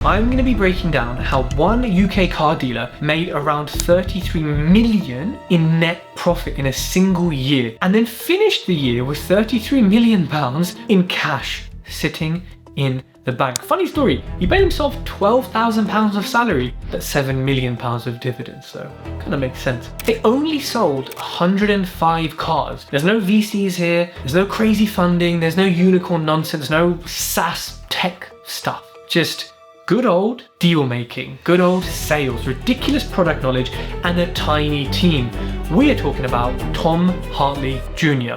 I'm going to be breaking down how one UK car dealer made around 33 million in net profit in a single year, and then finished the year with 33 million pounds in cash sitting in the bank. Funny story, he paid himself 12,000 pounds of salary, but 7 million pounds of dividends, so kind of makes sense. They only sold 105 cars. There's no VCs here, there's no crazy funding, there's no unicorn nonsense, no SaaS tech stuff. Just good old deal making, good old sales, ridiculous product knowledge, and a tiny team. We are talking about Tom Hartley Jr.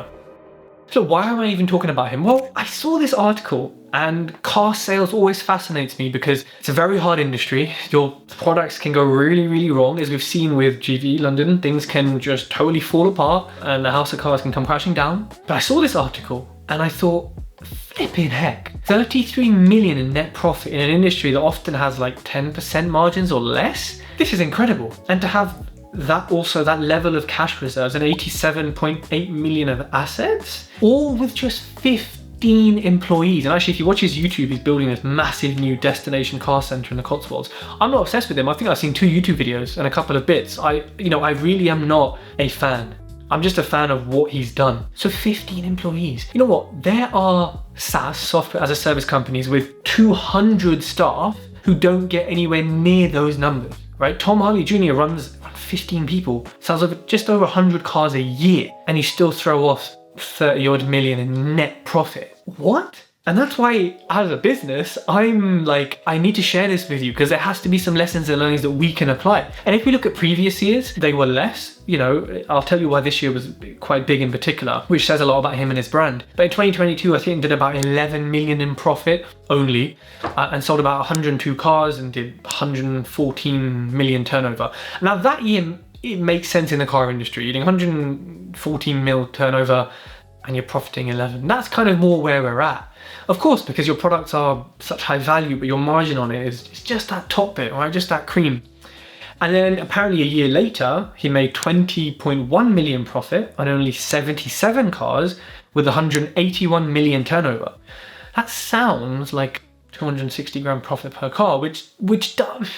So why am I even talking about him? Well, I saw this article, and car sales always fascinates me because it's a very hard industry. Your products can go really, really wrong. As we've seen with GV London, things can just totally fall apart and the house of cards can come crashing down. But I saw this article and I thought, flipping heck, 33 million in net profit in an industry that often has like 10% margins or less. This is incredible. And to have that also, that level of cash reserves and 87.8 million of assets, all with just 15 employees. And actually, if you watch his YouTube, he's building this massive new destination car center in the Cotswolds. I'm not obsessed with him. I think I've seen 2 YouTube videos and a couple of bits. I really am not a fan. I'm just a fan of what he's done. So 15 employees. You know what? There are SaaS, software as a service companies, with 200 staff who don't get anywhere near those numbers, right? Tom Hartley Jr. runs 15 people, sells just over 100 cars a year, and you still throw off 30 odd million in net profit. What? And that's why, as a business, I'm like, I need to share this with you because there has to be some lessons and learnings that we can apply. And if we look at previous years, they were less. You know, I'll tell you why this year was quite big in particular, which says a lot about him and his brand. But in 2022, I think did about 11 million in profit only, and sold about 102 cars and did 114 million turnover. Now that year, it makes sense in the car industry. You're doing 114 mil turnover and you're profiting 11. That's kind of more where we're at. Of course, because your products are such high value, but your margin on it is just that top bit, right? Just that cream. And then apparently a year later, he made 20.1 million profit on only 77 cars with 181 million turnover. That sounds like 260 grand profit per car, which does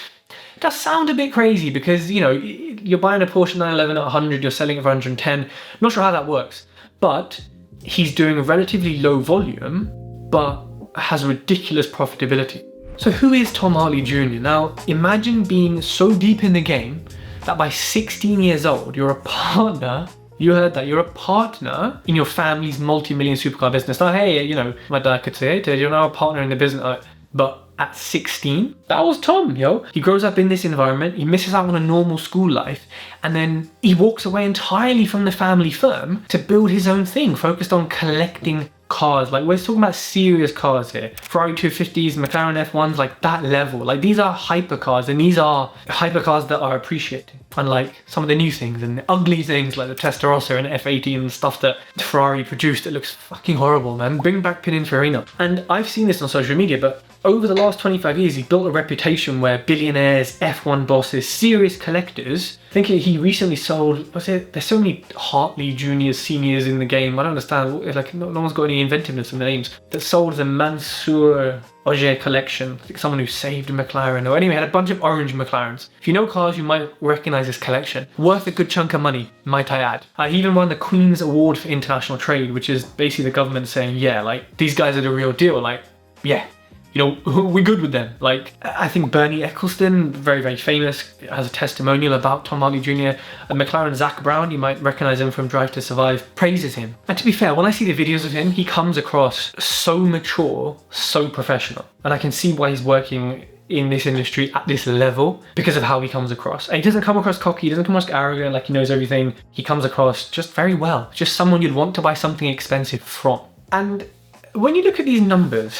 sound a bit crazy because, you know, you're buying a Porsche 911 at 100, you're selling it for 110. Not sure how that works, but he's doing a relatively low volume, but has ridiculous profitability. So who is Tom Hartley Jr.? Now, imagine being so deep in the game that by 16 years old, you're a partner. You heard that, you're a partner in your family's multi-million supercar business. Now, hey, you know, my dad could say, hey, you're now a partner in the business. But at 16, that was Tom, yo. He grows up in this environment, he misses out on a normal school life, and then he walks away entirely from the family firm to build his own thing, focused on collecting cars. Like, we're talking about serious cars here. Ferrari 250s, McLaren F1s, like that level. Like, these are hypercars, and these are hypercars that are appreciated. Unlike some of the new things and the ugly things like the Testarossa and F80 and stuff that Ferrari produced that looks fucking horrible, man. Bring back Pininfarina. And I've seen this on social media, but over the last 25 years, he built a reputation where billionaires, F1 bosses, serious collectors, I think he recently sold, there's so many Hartley Juniors, seniors in the game, I don't understand, like no one's got any inventiveness in the names, that sold the Mansour Auger collection, I think someone who saved a McLaren, or anyway, had a bunch of orange McLarens. If you know cars, you might recognize this collection. Worth a good chunk of money, might I add. He even won the Queen's Award for International Trade, which is basically the government saying, yeah, like, these guys are the real deal, like, yeah. You know, we're good with them. Like, I think Bernie Eccleston, very, very famous, has a testimonial about Tom Hartley Jr. And McLaren Zach Brown, you might recognize him from Drive to Survive, praises him. And to be fair, when I see the videos of him, he comes across so mature, so professional. And I can see why he's working in this industry at this level because of how he comes across. And he doesn't come across cocky, he doesn't come across arrogant, like he knows everything. He comes across just very well. Just someone you'd want to buy something expensive from. And when you look at these numbers,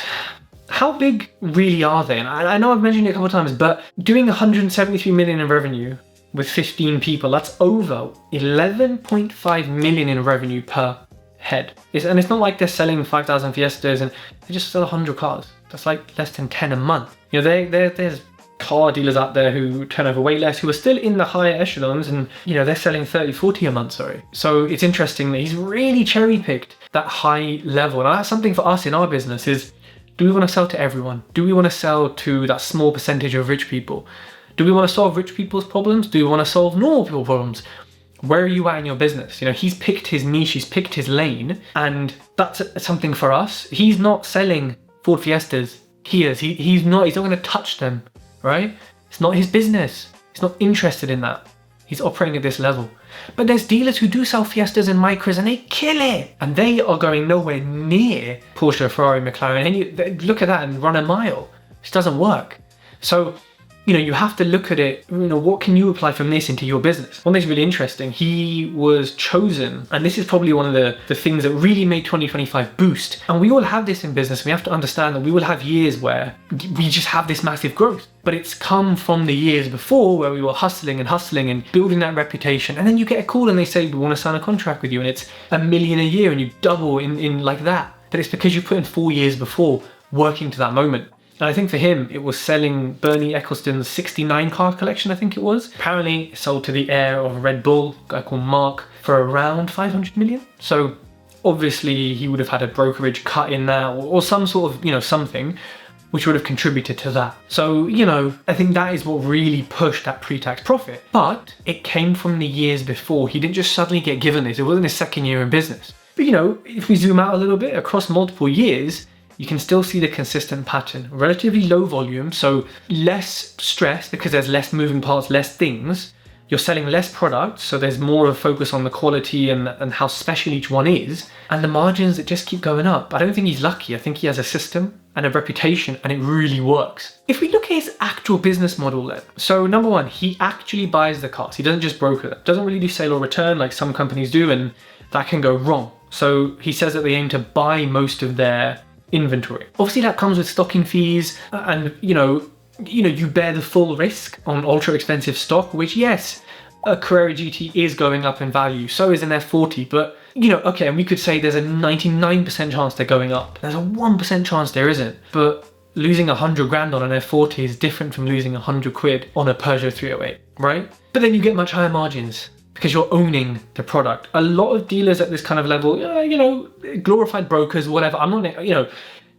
how big really are they? And I know I've mentioned it a couple of times, but doing 173 million in revenue with 15 people, that's over 11.5 million in revenue per head. And it's not like they're selling 5,000 Fiestas and they just sell 100 cars. That's like less than 10 a month. You know, there's car dealers out there who turn over way less, who are still in the higher echelons, and you know, they're selling 30, 40 a month, So it's interesting that he's really cherry picked that high level. And that's something for us in our business is, Do we want to sell to everyone? Do we want to sell to that small percentage of rich people? Do we want to solve rich people's problems? Do we want to solve normal people's problems? Where are you at in your business? You know, he's picked his niche, he's picked his lane, and that's something for us. He's not selling Ford Fiestas, Kias. He's not going to touch them, right? It's not his business. He's not interested in that. He's operating at this level. But there's dealers who do sell Fiestas and Micras and they kill it. And they are going nowhere near Porsche, Ferrari, McLaren. And you look at that and run a mile. It doesn't work. So, you know, you have to look at it, you know, what can you apply from this into your business? One thing's really interesting, he was chosen, and this is probably one of the things that really made 2025 boost. And we all have this in business. We have to understand that we will have years where we just have this massive growth. But it's come from the years before where we were hustling and building that reputation. And then you get a call and they say, we want to sign a contract with you. And it's $1 million a year and you double in like that. But it's because you put in 4 years before working to that moment. And I think for him, it was selling Bernie Ecclestone's 69 car collection, I think it was. Apparently sold to the heir of Red Bull, a guy called Mark, for around 500 million. So obviously he would have had a brokerage cut in there or some sort of, you know, something which would have contributed to that. So, you know, I think that is what really pushed that pre-tax profit. But it came from the years before. He didn't just suddenly get given this. It wasn't his second year in business. But, you know, if we zoom out a little bit across multiple years, you can still see the consistent pattern. Relatively low volume, so less stress because there's less moving parts, less things. You're selling less products, so there's more of a focus on the quality and how special each one is. And the margins that just keep going up. I don't think he's lucky. I think he has a system and a reputation and it really works. If we look at his actual business model then. So number one, he actually buys the cars. He doesn't just broker them. Doesn't really do sale or return like some companies do, and that can go wrong. So he says that they aim to buy most of their inventory. Obviously that comes with stocking fees and you bear the full risk on ultra expensive stock, which yes, a Carrera GT is going up in value, so is an F40, but okay, and we could say there's a 99% chance they're going up. There's a 1% chance there isn't, but losing 100 grand on an F40 is different from losing 100 quid on a Peugeot 308, right? But then you get much higher margins because you're owning the product. A lot of dealers at this kind of level, glorified brokers, whatever,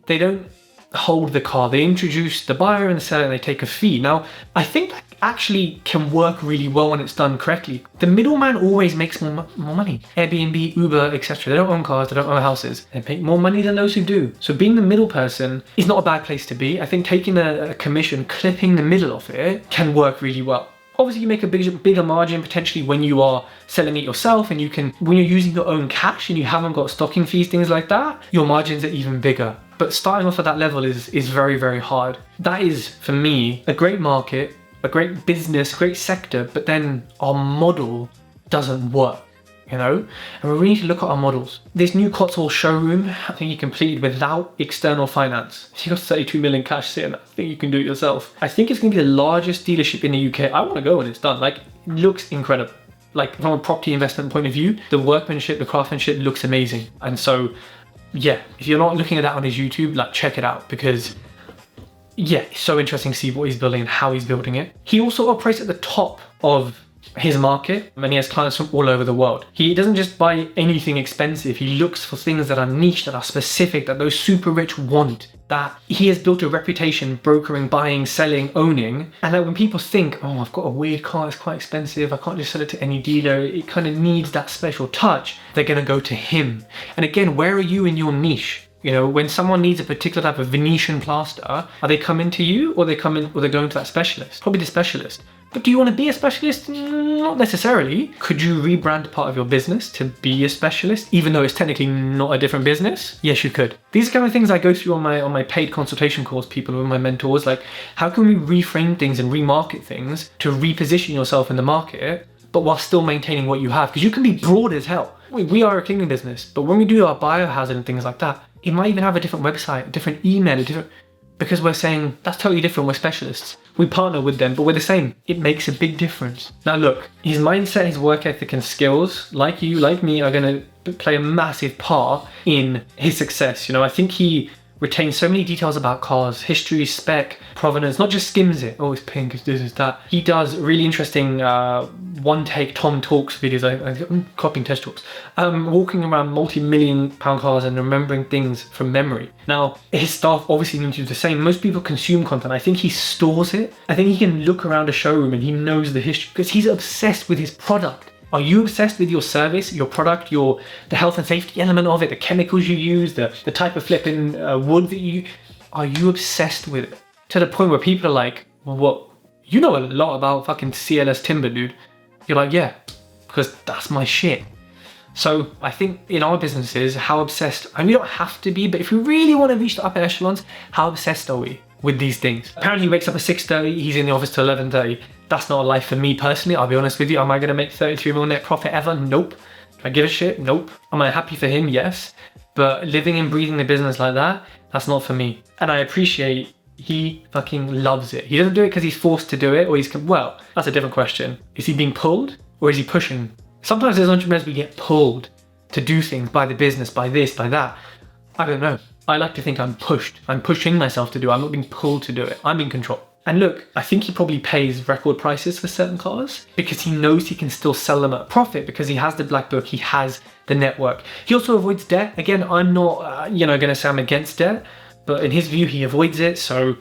they don't hold the car. They introduce the buyer and the seller and they take a fee. Now, I think that actually can work really well when it's done correctly. The middleman always makes more money. Airbnb, Uber, etc. They don't own cars, they don't own houses. They make more money than those who do. So being the middle person is not a bad place to be. I think taking a commission, clipping the middle of it can work really well. Obviously, you make a bigger margin potentially when you are selling it yourself, and when you're using your own cash and you haven't got stocking fees, things like that, your margins are even bigger. But starting off at that level is very, very hard. That is, for me, a great market, a great business, great sector, but then our model doesn't work, And we really need to look at our models. This new Cotswold showroom, I think you completed without external finance. If you got 32 million cash sitting, I think you can do it yourself. I think it's going to be the largest dealership in the UK. I want to go when it's done. It looks incredible. From a property investment point of view, the workmanship, the craftsmanship looks amazing. And so, yeah, if you're not looking at that on his YouTube, check it out because, yeah, it's so interesting to see what he's building and how he's building it. He also operates at the top of his market and he has clients from all over the world. He doesn't just buy anything expensive. He looks for things that are niche, that are specific, that those super rich want. That he has built a reputation brokering, buying, selling, owning, and that when people think, oh, I've got a weird car, it's quite expensive, I can't just sell it to any dealer, it kind of needs that special touch, they're going to go to him. And again, where are you in your niche? When someone needs a particular type of Venetian plaster, are they coming to you or they're going to that specialist? Probably the specialist. But do you want to be a specialist? Not necessarily. Could you rebrand part of your business to be a specialist, even though it's technically not a different business? Yes, you could. These are kind of things I go through on my paid consultation calls, people with my mentors, how can we reframe things and remarket things to reposition yourself in the market, but while still maintaining what you have? Because you can be broad as hell. We are a cleaning business, but when we do our biohazard and things like that, it might even have a different website, a different email, because we're saying that's totally different, we're specialists. We partner with them, but we're the same. It makes a big difference. Now look, his mindset, his work ethic and skills, like you, like me, are going to play a massive part in his success. I think he retains so many details about cars, history, spec, provenance, not just skims it. Oh, it's pink, it's this, it's that. He does really interesting one take Tom Talks videos. I'm copying Test Talks. Walking around multi-million-pound cars and remembering things from memory. Now, his staff obviously need to do the same. Most people consume content. I think he stores it. I think he can look around a showroom and he knows the history because he's obsessed with his product. Are you obsessed with your service, your product, the health and safety element of it, the chemicals you use, the type of flipping wood that you... Are you obsessed with it? To the point where people are like, well, what? You know a lot about fucking CLS timber, dude. You're like, yeah, because that's my shit. So I think in our businesses, how obsessed, and we don't have to be, but if we really want to reach the upper echelons, how obsessed are we with these things? Apparently he wakes up at 6:30, he's in the office till 11:30. That's not a life for me personally, I'll be honest with you. Am I going to make 33 mil net profit ever? Nope. Do I give a shit? Nope. Am I happy for him? Yes. But living and breathing the business like that, that's not for me. And I appreciate he fucking loves it. He doesn't do it because he's forced to do it, or well, that's a different question. Is he being pulled or is he pushing? Sometimes as entrepreneurs we get pulled to do things by the business, by this, by that. I don't know. I like to think I'm pushed. I'm pushing myself to do it. I'm not being pulled to do it. I'm in control. And look, I think he probably pays record prices for certain cars because he knows he can still sell them at a profit because he has the black book, he has the network. He also avoids debt. Again, I'm not, going to say I'm against debt, but in his view, he avoids it. So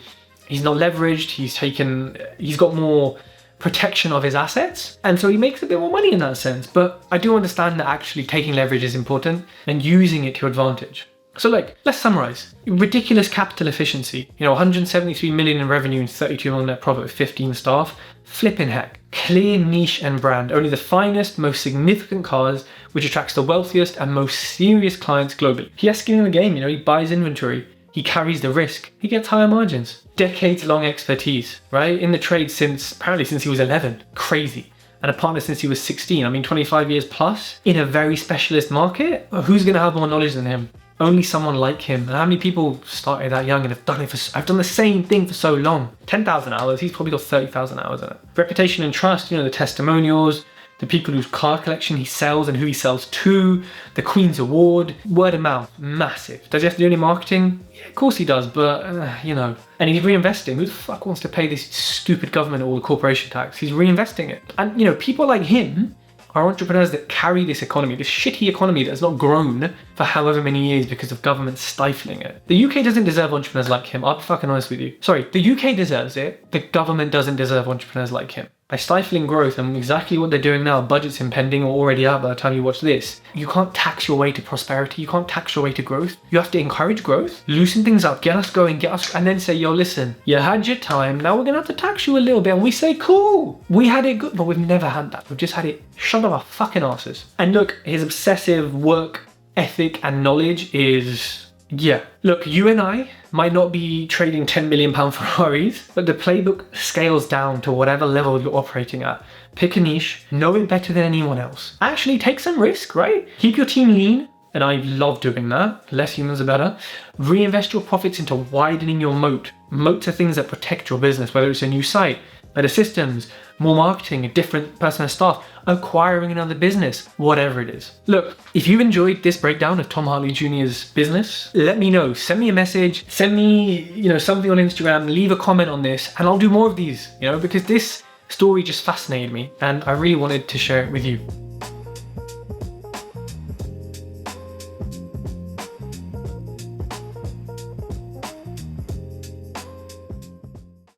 he's not leveraged. He's got more protection of his assets. And so he makes a bit more money in that sense. But I do understand that actually taking leverage is important and using it to your advantage. So let's summarize. Ridiculous capital efficiency. 173 million in revenue and 32 million net profit with 15 staff. Flipping heck. Clear niche and brand. Only the finest, most significant cars, which attracts the wealthiest and most serious clients globally. He has skin in the game, he buys inventory. He carries the risk. He gets higher margins. Decades-long expertise, right? In the trade apparently since he was 11. Crazy. And a partner since he was 16. 25 years plus in a very specialist market. Who's going to have more knowledge than him? Only someone like him. And how many people started that young and have done it I've done the same thing for so long. 10,000 hours, he's probably got 30,000 hours in it. Reputation and trust, the testimonials, the people whose car collection he sells and who he sells to, the Queen's Award, word of mouth, massive. Does he have to do any marketing? Yeah, of course he does, but, And he's reinvesting. Who the fuck wants to pay this stupid government all the corporation tax? He's reinvesting it. And, people like him are entrepreneurs that carry this economy, this shitty economy that has not grown for however many years because of government stifling it. The UK doesn't deserve entrepreneurs like him. I'll be fucking honest with you. Sorry, the UK deserves it. The government doesn't deserve entrepreneurs like him. By stifling growth and exactly what they're doing now, budgets impending or already out by the time you watch this, you can't tax your way to prosperity. You can't tax your way to growth. You have to encourage growth, loosen things up, get us going, and then say, yo, listen, you had your time. Now we're going to have to tax you a little bit. And we say, cool, we had it good, but we've never had that. We've just had it shut off our fucking asses. And look, his obsessive work ethic and knowledge is... Yeah, look, you and I might not be trading 10 million pound Ferraris, but the playbook scales down to whatever level you're operating at. Pick a niche, know it better than anyone else. Actually take some risk, right? Keep your team lean, and I love doing that. Less humans are better. Reinvest your profits into widening your moat. Moats are things that protect your business, whether it's a new site, better systems, more marketing, a different person of staff, acquiring another business, whatever it is. Look, if you enjoyed this breakdown of Tom Hartley Jr.'s business, let me know. Send me a message, send me, something on Instagram, leave a comment on this, and I'll do more of these, because this story just fascinated me and I really wanted to share it with you.